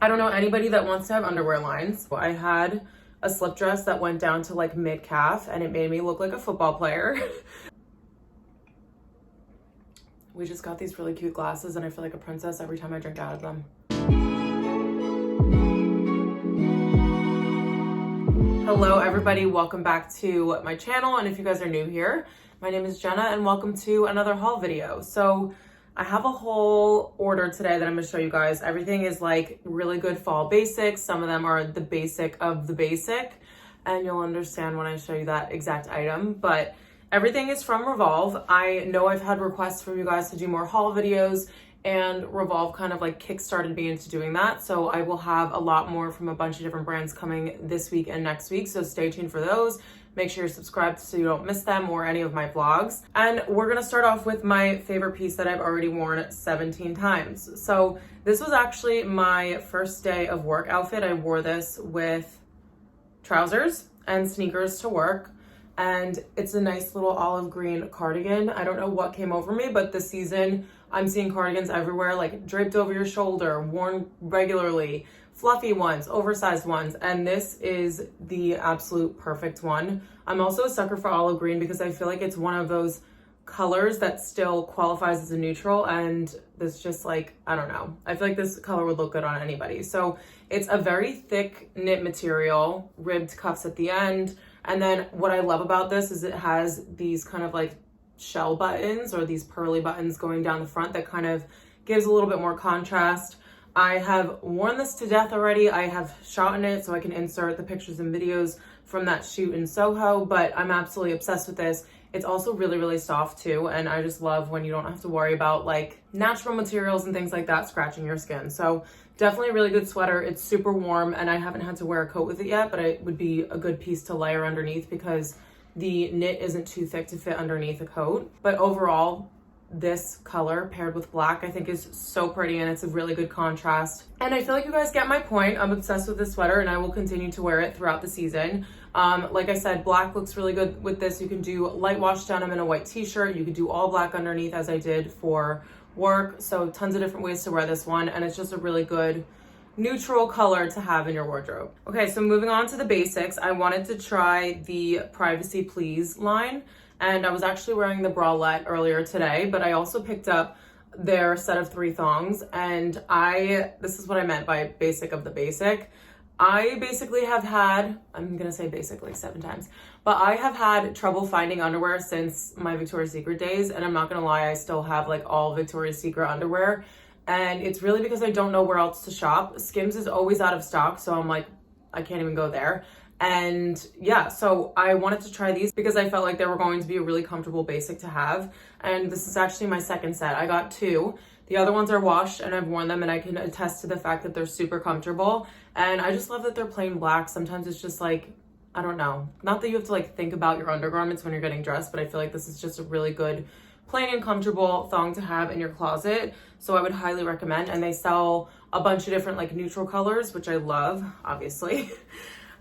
I don't know anybody that wants to have underwear lines. I had a slip dress that went down to like mid-calf and it made me look like a football player. We just got these really cute glasses and I feel like a princess every time I drink out of them. Hello everybody, welcome back to my channel, and if you guys are new here, my name is Jenna and welcome to another haul video. So I have a whole order today that I'm gonna show you guys. Everything is like really good fall basics. Some of them are the basic of the basic, and you'll understand when I show you that exact item, but everything is from Revolve. I know I've had requests from you guys to do more haul videos, and Revolve kind of like kickstarted me into doing that. So I will have a lot more from a bunch of different brands coming this week and next week. So stay tuned for those. Make sure you're subscribed so you don't miss them or any of my vlogs. And we're gonna start off with my favorite piece that I've already worn 17 times. So this was actually my first day of work outfit. I wore this with trousers and sneakers to work. And it's a nice little olive green cardigan. I don't know what came over me, but this season I'm seeing cardigans everywhere, like draped over your shoulder, worn regularly, fluffy ones, oversized ones, and this is the absolute perfect one. I'm also a sucker for olive green because I feel like it's one of those colors that still qualifies as a neutral, and this just like, I don't know. I feel like this color would look good on anybody. So it's a very thick knit material, ribbed cuffs at the end. And then what I love about this is it has these kind of like shell buttons or these pearly buttons going down the front that kind of gives a little bit more contrast. I have worn this to death already. I have shot in it so I can insert the pictures and videos from that shoot in Soho, but I'm absolutely obsessed with this. It's also really, really soft too. And I just love when you don't have to worry about like natural materials and things like that scratching your skin. So definitely a really good sweater. It's super warm and I haven't had to wear a coat with it yet, but it would be a good piece to layer underneath because the knit isn't too thick to fit underneath a coat. But overall, this color paired with black I think is so pretty, and it's a really good contrast. And I feel like you guys get my point. I'm obsessed with this sweater and I will continue to wear it throughout the season. Like I said, black looks really good with this. You can do light wash denim in a white t-shirt. You could do all black underneath as I did for work. So tons of different ways to wear this one, and it's just a really good neutral color to have in your wardrobe. Okay, so moving on to the basics, I wanted to try the Privacy Please line, and I was actually wearing the bralette earlier today, but I also picked up their set of 3 thongs, and this is what I meant by basic of the basic. I basically have had, I'm gonna say basic like 7 times, but I have had trouble finding underwear since my Victoria's Secret days, and I'm not gonna lie, I still have like all Victoria's Secret underwear, and it's really because I don't know where else to shop. Skims is always out of stock, so I'm like, I can't even go there. And yeah, so I wanted to try these because I felt like they were going to be a really comfortable basic to have. And this is actually my second set. I got 2. The other ones are washed and I've worn them, and I can attest to the fact that they're super comfortable. And I just love that they're plain black. Sometimes it's just like, I don't know, not that you have to like think about your undergarments when you're getting dressed, but I feel like this is just a really good plain and comfortable thong to have in your closet. So I would highly recommend, and they sell a bunch of different like neutral colors, which I love, obviously.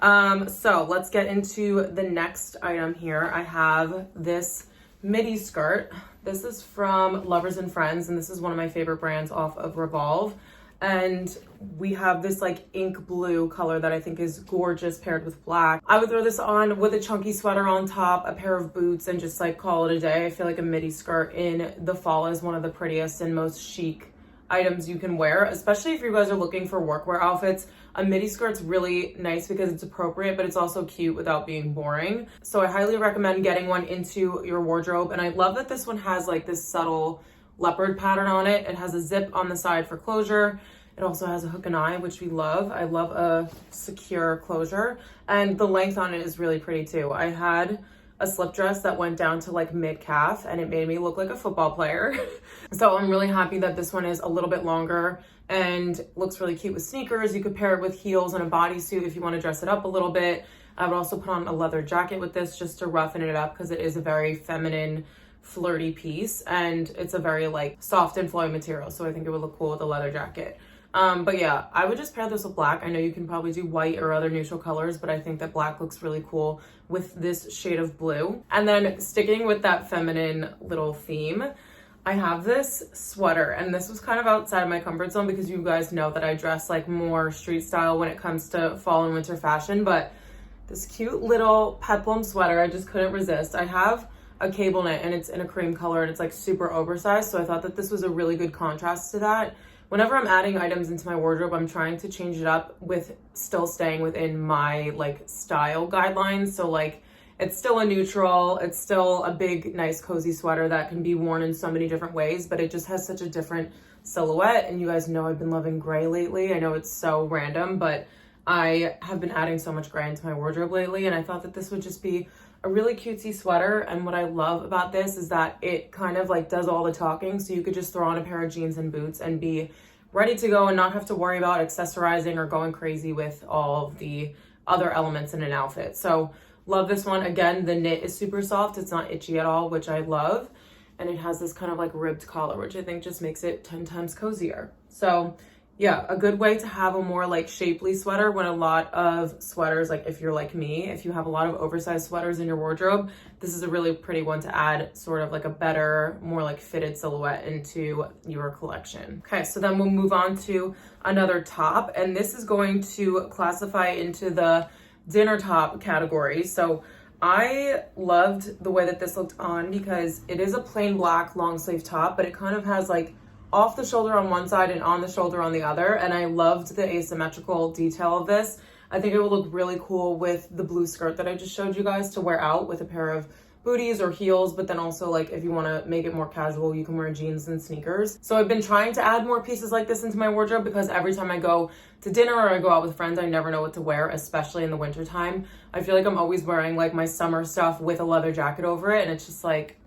So let's get into the next item here. I have this midi skirt. This is from Lovers and Friends, and this is one of my favorite brands off of Revolve. And we have this like ink blue color that I think is gorgeous paired with black. I would throw this on with a chunky sweater on top, a pair of boots, and just like call it a day. I feel like a midi skirt in the fall is one of the prettiest and most chic items you can wear, especially if you guys are looking for workwear outfits. A midi skirt's really nice because it's appropriate, but it's also cute without being boring. So I highly recommend getting one into your wardrobe. And I love that this one has like this subtle leopard pattern on it. It has a zip on the side for closure. It also has a hook and eye, which we love. I love a secure closure. And the length on it is really pretty too. I had a slip dress that went down to like mid-calf and it made me look like a football player. So I'm really happy that this one is a little bit longer and looks really cute with sneakers. You could pair it with heels and a bodysuit if you want to dress it up a little bit. I would also put on a leather jacket with this just to roughen it up because it is a very feminine, flirty piece, and it's a very like soft and flowy material. So I think it would look cool with a leather jacket. But yeah, I would just pair this with black. I know you can probably do white or other neutral colors, but I think that black looks really cool with this shade of blue. And then sticking with that feminine little theme, I have this sweater, and this was kind of outside of my comfort zone because you guys know that I dress like more street style when it comes to fall and winter fashion, but this cute little peplum sweater, I just couldn't resist. I have a cable knit and it's in a cream color and it's like super oversized, so I thought that this was a really good contrast to that. Whenever I'm adding items into my wardrobe, I'm trying to change it up with still staying within my like style guidelines. So like it's still a neutral, it's still a big, nice, cozy sweater that can be worn in so many different ways, but it just has such a different silhouette. And you guys know I've been loving gray lately. I know it's so random, but I have been adding so much gray into my wardrobe lately, and I thought that this would just be a really cutesy sweater. And what I love about this is that it kind of like does all the talking, so you could just throw on a pair of jeans and boots and be ready to go and not have to worry about accessorizing or going crazy with all of the other elements in an outfit. So love this one. Again, the knit is super soft. It's not itchy at all, which I love. And it has this kind of like ribbed collar, which I think just makes it 10 times cozier. So yeah, a good way to have a more like shapely sweater when a lot of sweaters, like if you're like me, if you have a lot of oversized sweaters in your wardrobe, this is a really pretty one to add sort of like a better, more like fitted silhouette into your collection. Okay, so then we'll move on to another top, and this is going to classify into the dinner top category. So I loved the way that this looked on because it is a plain black long sleeve top, but it kind of has like off the shoulder on one side and on the shoulder on the other. And I loved the asymmetrical detail of this. I think it will look really cool with the blue skirt that I just showed you guys to wear out with a pair of booties or heels, but then also like if you want to make it more casual, you can wear jeans and sneakers. So I've been trying to add more pieces like this into my wardrobe because every time I go to dinner or I go out with friends, I never know what to wear, especially in the winter time. I feel like I'm always wearing like my summer stuff with a leather jacket over it, and it's just like,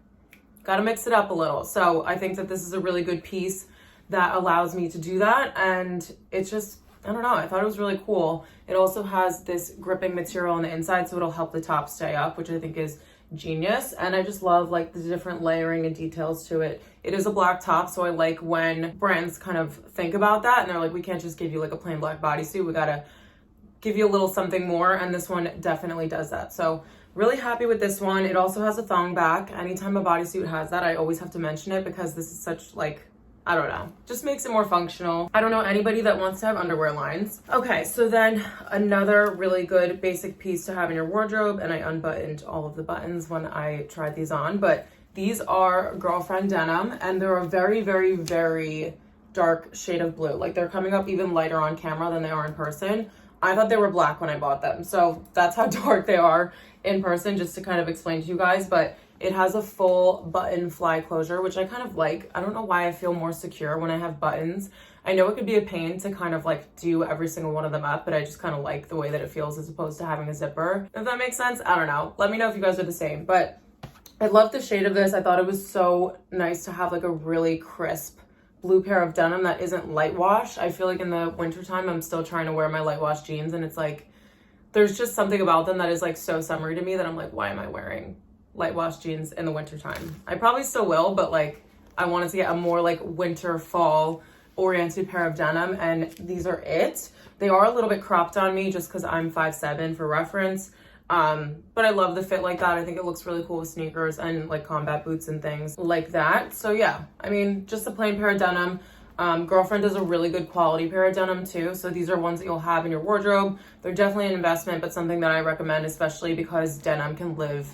gotta mix it up a little. So I think that this is a really good piece that allows me to do that. And it's just, I don't know, I thought it was really cool. It also has this gripping material on the inside, so it'll help the top stay up, which I think is genius. And I just love like the different layering and details to it. It is a black top, so I like when brands kind of think about that and they're like, we can't just give you like a plain black bodysuit, we gotta give you a little something more, and this one definitely does that. So really happy with this one. It also has a thong back. Anytime a bodysuit has that, I always have to mention it because this is such like, I don't know, just makes it more functional. I don't know anybody that wants to have underwear lines. Okay, so then another really good basic piece to have in your wardrobe, and I unbuttoned all of the buttons when I tried these on, but these are Girlfriend denim, and they're a very, very, very dark shade of blue. Like they're coming up even lighter on camera than they are in person. I thought they were black when I bought them, so that's how dark they are in person, just to kind of explain to you guys. But it has a full button fly closure, which I kind of like. I don't know why I feel more secure when I have buttons. I know it could be a pain to kind of like do every single one of them up, but I just kind of like the way that it feels as opposed to having a zipper. If that makes sense, I don't know. Let me know if you guys are the same, but I love the shade of this. I thought it was so nice to have like a really crisp blue pair of denim that isn't light wash. I feel like in the wintertime, I'm still trying to wear my light wash jeans, and it's like, there's just something about them that is like so summery to me that I'm like, why am I wearing light wash jeans in the wintertime? I probably still will, but like I wanted to get a more like winter fall oriented pair of denim, and these are it. They are a little bit cropped on me just because I'm 5'7" for reference. But I love the fit like that. I think it looks really cool with sneakers and like combat boots and things like that. So yeah, I mean, just a plain pair of denim. Girlfriend does a really good quality pair of denim too. So these are ones that you'll have in your wardrobe. They're definitely an investment, but something that I recommend, especially because denim can live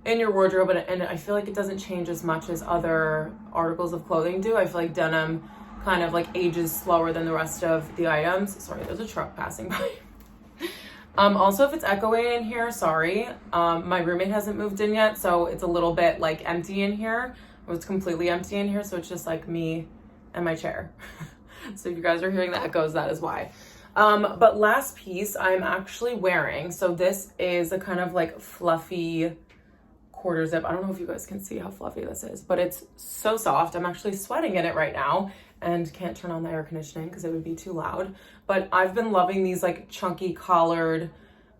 in your wardrobe. And I feel like it doesn't change as much as other articles of clothing do. I feel like denim kind of like ages slower than the rest of the items. Sorry, there's a truck passing by. Also, if it's echoing in here, sorry. My roommate hasn't moved in yet, so it's a little bit like empty in here. It's completely empty in here, so it's just like me and my chair. So if you guys are hearing the echoes, that is why. But last piece I'm actually wearing, so this is a kind of like fluffy quarter zip. I don't know if you guys can see how fluffy this is, but it's so soft. I'm actually sweating in it right now and can't turn on the air conditioning because it would be too loud. But I've been loving these like chunky collared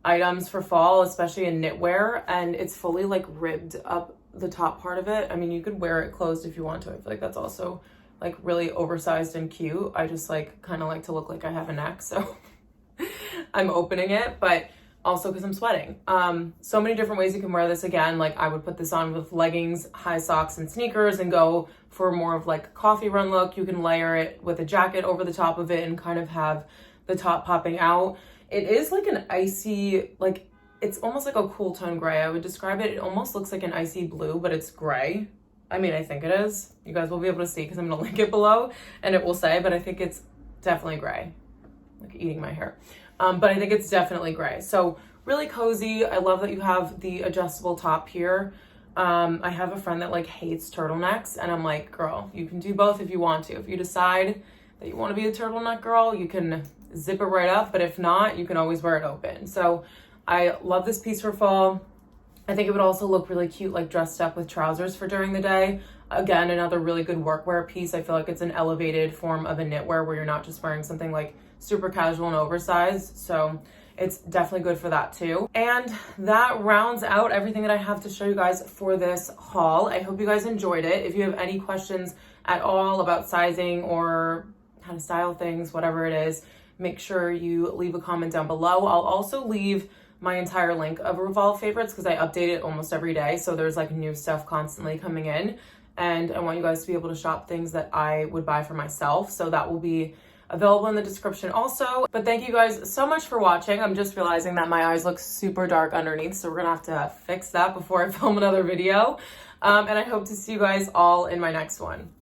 items for fall, especially in knitwear, and it's fully like ribbed up the top part of it. I mean, you could wear it closed if you want to. I feel like that's also like really oversized and cute. I just like kind of like to look like I have a neck, so I'm opening it. But also because I'm sweating. So many different ways you can wear this. Again, like I would put this on with leggings, high socks, and sneakers and go for more of like a coffee run look. You can layer it with a jacket over the top of it and kind of have the top popping out. It is like an icy, like it's almost like a cool tone gray. I would describe it. It almost looks like an icy blue, but it's gray. I mean, I think it is. You guys will be able to see because I'm going to link it below and it will say, but I think it's definitely gray. Like eating my hair. But I think it's definitely gray. So really cozy. I love that you have the adjustable top here. I have a friend that like hates turtlenecks and I'm like, girl, you can do both if you want to. If you decide that you want to be a turtleneck girl, you can zip it right up. But if not, you can always wear it open. So I love this piece for fall. I think it would also look really cute, like dressed up with trousers for during the day. Again, another really good workwear piece. I feel like it's an elevated form of a knitwear where you're not just wearing something like super casual and oversized. So it's definitely good for that too. And that rounds out everything that I have to show you guys for this haul. I hope you guys enjoyed it. If you have any questions at all about sizing or how to style things, whatever it is, make sure you leave a comment down below. I'll also leave my entire link of Revolve favorites because I update it almost every day. So there's like new stuff constantly coming in. And I want you guys to be able to shop things that I would buy for myself. So that will be available in the description also. But thank you guys so much for watching. I'm just realizing that my eyes look super dark underneath, so we're gonna have to fix that before I film another video. And I hope to see you guys all in my next one.